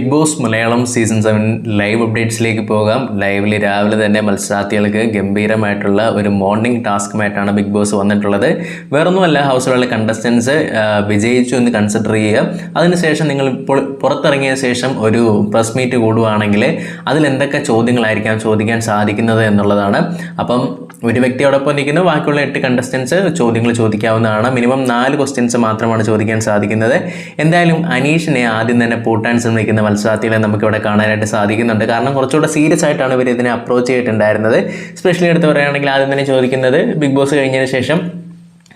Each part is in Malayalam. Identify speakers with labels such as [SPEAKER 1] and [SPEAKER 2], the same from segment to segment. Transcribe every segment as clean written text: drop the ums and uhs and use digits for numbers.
[SPEAKER 1] Big Boss Malayalam season 7 live അപ്ഡേറ്റ്സിലേക്ക് പോകാം. ലൈവിൽ രാവിലെ തന്നെ മത്സരാർത്ഥികൾക്ക് ഗംഭീരമായിട്ടുള്ള ഒരു മോർണിംഗ് ടാസ്കുമായിട്ടാണ് ബിഗ് ബോസ് വന്നിട്ടുള്ളത്. വേറൊന്നുമല്ല, ഹൗസിലുള്ള കണ്ടസ്റ്റൻസ് വിജയിച്ചു എന്ന് കൺസിഡർ ചെയ്യുക. അതിനുശേഷം നിങ്ങൾ ഇപ്പോൾ പുറത്തിറങ്ങിയ ശേഷം ഒരു പ്രസ് മീറ്റ് കൂടുകയാണെങ്കിൽ അതിലെന്തൊക്കെ ചോദ്യങ്ങളായിരിക്കാം ചോദിക്കാൻ സാധിക്കുന്നത് എന്നുള്ളതാണ്. അപ്പം ഒരു വ്യക്തിയോടൊപ്പം നിൽക്കുന്ന ബാക്കിയുള്ള 8 കണ്ടസ്റ്റൻസ് ചോദ്യങ്ങൾ ചോദിക്കാവുന്നതാണ്. മിനിമം 4 ക്വസ്റ്റ്യൻസ് മാത്രമാണ് ചോദിക്കാൻ സാധിക്കുന്നത്. എന്തായാലും അനീഷിനെ ആദ്യം തന്നെ പൂട്ടാൻ ശ്രമിക്കുന്ന മത്സരാർത്ഥികളെ നമുക്കിവിടെ കാണാനായിട്ട് സാധിക്കുന്നുണ്ട്. കാരണം കുറച്ചുകൂടെ സീരിയസ് ആയിട്ടാണ് ഇവർ ഇതിനെ അപ്രോച്ച് ചെയ്തിട്ടുണ്ടായിരുന്നത്. സ്പെഷ്യലി എടുത്ത് പറയുകയാണെങ്കിൽ ആദ്യം തന്നെ ചോദിക്കുന്നത് ബിഗ് ബോസ് കഴിഞ്ഞതിന് ശേഷം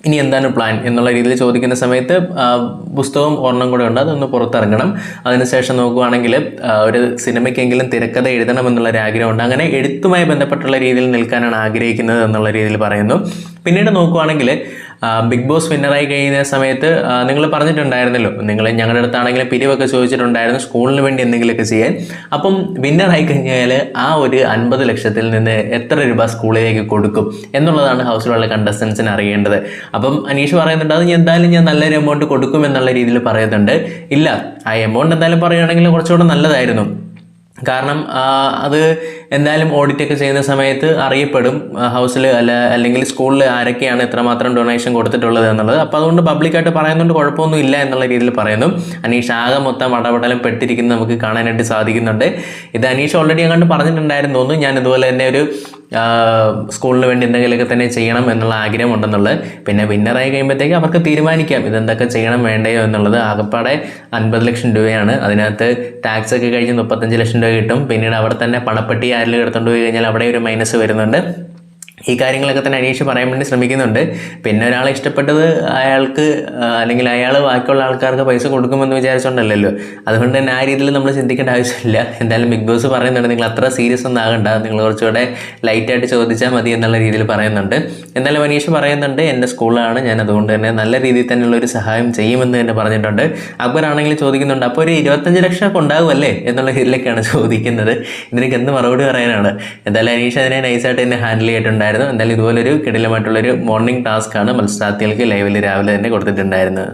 [SPEAKER 1] ഇനി എന്താണ് പ്ലാൻ എന്നുള്ള രീതിയിൽ ചോദിക്കുന്ന സമയത്ത് പുസ്തകം ഒരെണ്ണം കൂടെ ഉണ്ട്, അതൊന്ന് പുറത്തിറങ്ങണം. അതിനുശേഷം നോക്കുകയാണെങ്കിൽ ഒരു സിനിമയ്ക്കെങ്കിലും തിരക്കഥ എഴുതണം എന്നുള്ളൊരു ആഗ്രഹമുണ്ട്. അങ്ങനെ എഴുത്തുമായി ബന്ധപ്പെട്ടുള്ള രീതിയിൽ നിൽക്കാനാണ് ആഗ്രഹിക്കുന്നത് എന്നുള്ള രീതിയിൽ പറയുന്നു. പിന്നീട് നോക്കുകയാണെങ്കിൽ ബിഗ് ബോസ് വിന്നറായി കഴിയുന്ന സമയത്ത് നിങ്ങൾ പറഞ്ഞിട്ടുണ്ടായിരുന്നല്ലോ, നിങ്ങൾ ഞങ്ങളുടെ അടുത്താണെങ്കിലും പിരിവൊക്കെ ചോദിച്ചിട്ടുണ്ടായിരുന്നു സ്കൂളിന് വേണ്ടി എന്തെങ്കിലുമൊക്കെ ചെയ്യാൻ. അപ്പം വിന്നറായി കഴിഞ്ഞാൽ ആ ഒരു 50 ലക്ഷത്തിൽ നിന്ന് എത്ര രൂപ സ്കൂളിലേക്ക് കൊടുക്കും എന്നുള്ളതാണ് ഹൗസിലുള്ള കണ്ടസ്റ്റൻസിന് അറിയേണ്ടത്. അപ്പം അനീഷ് പറയുന്നുണ്ട് അത് എന്തായാലും ഞാൻ നല്ലൊരു എമൗണ്ട് കൊടുക്കും എന്നുള്ള രീതിയിൽ പറയുന്നുണ്ട്. ഇല്ല, ആ എമൗണ്ട് എന്തായാലും പറയുകയാണെങ്കിൽ കുറച്ചുകൂടെ നല്ലതായിരുന്നു. കാരണം അത് എന്തായാലും ഓഡിറ്റൊക്കെ ചെയ്യുന്ന സമയത്ത് അറിയപ്പെടും ഹൗസിൽ അല്ലെങ്കിൽ സ്കൂളിൽ ആരൊക്കെയാണ് എത്രമാത്രം ഡൊണേഷൻ കൊടുത്തിട്ടുള്ളത് എന്നുള്ളത്. അപ്പോൾ അതുകൊണ്ട് പബ്ലിക്കായിട്ട് പറയുന്നുണ്ട് കുഴപ്പമൊന്നും ഇല്ല എന്നുള്ള രീതിയിൽ പറയുന്നു. അനീഷ് ആകെ മൊത്തം വടപടലം പെട്ടിരിക്കുന്നത് നമുക്ക് കാണാനായിട്ട് സാധിക്കുന്നുണ്ട്. ഇത് അനീഷ് ഓൾറെഡി അങ്ങോട്ട് പറഞ്ഞിട്ടുണ്ടായിരുന്നു തോന്നുന്നു, ഞാൻ ഇതുപോലെ തന്നെ ഒരു സ്കൂളിന് വേണ്ടി എന്തെങ്കിലുമൊക്കെ തന്നെ ചെയ്യണം എന്നുള്ള ആഗ്രഹം ഉണ്ടെന്നുള്ളത്. പിന്നെ വിന്നറായി കഴിയുമ്പോഴത്തേക്ക് അവർക്ക് തീരുമാനിക്കാം ഇതെന്തൊക്കെ ചെയ്യണം വേണ്ടയോ എന്നുള്ളത്. ആകെപ്പാടെ 50 ലക്ഷം രൂപയാണ്. അതിനകത്ത് ടാക്സ് ഒക്കെ കഴിഞ്ഞ് 35 ലക്ഷം രൂപ കിട്ടും. പിന്നീട് അവിടെ തന്നെ പണപ്പെട്ടി ആരിലും എടുത്തുകൊണ്ട് പോയി കഴിഞ്ഞാൽ അവിടെ ഒരു മൈനസ് വരുന്നുണ്ട്. ഈ കാര്യങ്ങളൊക്കെ തന്നെ അനീഷ് പറയാൻ വേണ്ടി ശ്രമിക്കുന്നുണ്ട്. പിന്നെ ഒരാളെ ഇഷ്ടപ്പെട്ടത് അയാൾക്ക് അല്ലെങ്കിൽ അയാൾ ബാക്കിയുള്ള ആൾക്കാർക്ക് പൈസ കൊടുക്കുമെന്ന് വിചാരിച്ചുകൊണ്ടല്ലോ. അതുകൊണ്ട് തന്നെ ആ രീതിയിൽ നമ്മൾ ചിന്തിക്കേണ്ട ആവശ്യമില്ല. എന്തായാലും ബിഗ് ബോസ് പറയുന്നുണ്ട് നിങ്ങൾ അത്ര സീരിയസ് ഒന്നും ആകണ്ട, നിങ്ങൾ കുറച്ചുകൂടെ ലൈറ്റായിട്ട് ചോദിച്ചാൽ മതി എന്നുള്ള രീതിയിൽ പറയുന്നുണ്ട്. എന്തായാലും അനീഷ് പറയുന്നുണ്ട് എൻ്റെ സ്കൂളാണ്, ഞാൻ അതുകൊണ്ട് തന്നെ നല്ല രീതിയിൽ തന്നെയുള്ള ഒരു സഹായം ചെയ്യുമെന്ന് തന്നെ പറഞ്ഞിട്ടുണ്ട്. അക്ബർ ആണെങ്കിൽ ചോദിക്കുന്നുണ്ട് അപ്പോൾ ഒരു 25 ലക്ഷം ഒക്കെ ഉണ്ടാകുമല്ലേ എന്നുള്ള രീതിയിലൊക്കെയാണ് ചോദിക്കുന്നത്. ഇതിനൊക്കെ എന്ത് മറുപടി പറയാനാണ്. എന്തായാലും അനീഷ് അതിനെ നൈസായിട്ട് തന്നെ ഹാൻഡിൽ ചെയ്തിട്ടുണ്ടായിരുന്നു. എന്തായാലും ഇതുപോലൊരു കിടിലമായിട്ടുള്ളൊരു മോർണിംഗ് ടാസ്ക്കാണ് മത്സരാർത്ഥികൾക്ക് ലൈവിൽ രാവിലെ തന്നെ കൊടുത്തിട്ടുണ്ടായിരുന്നത്.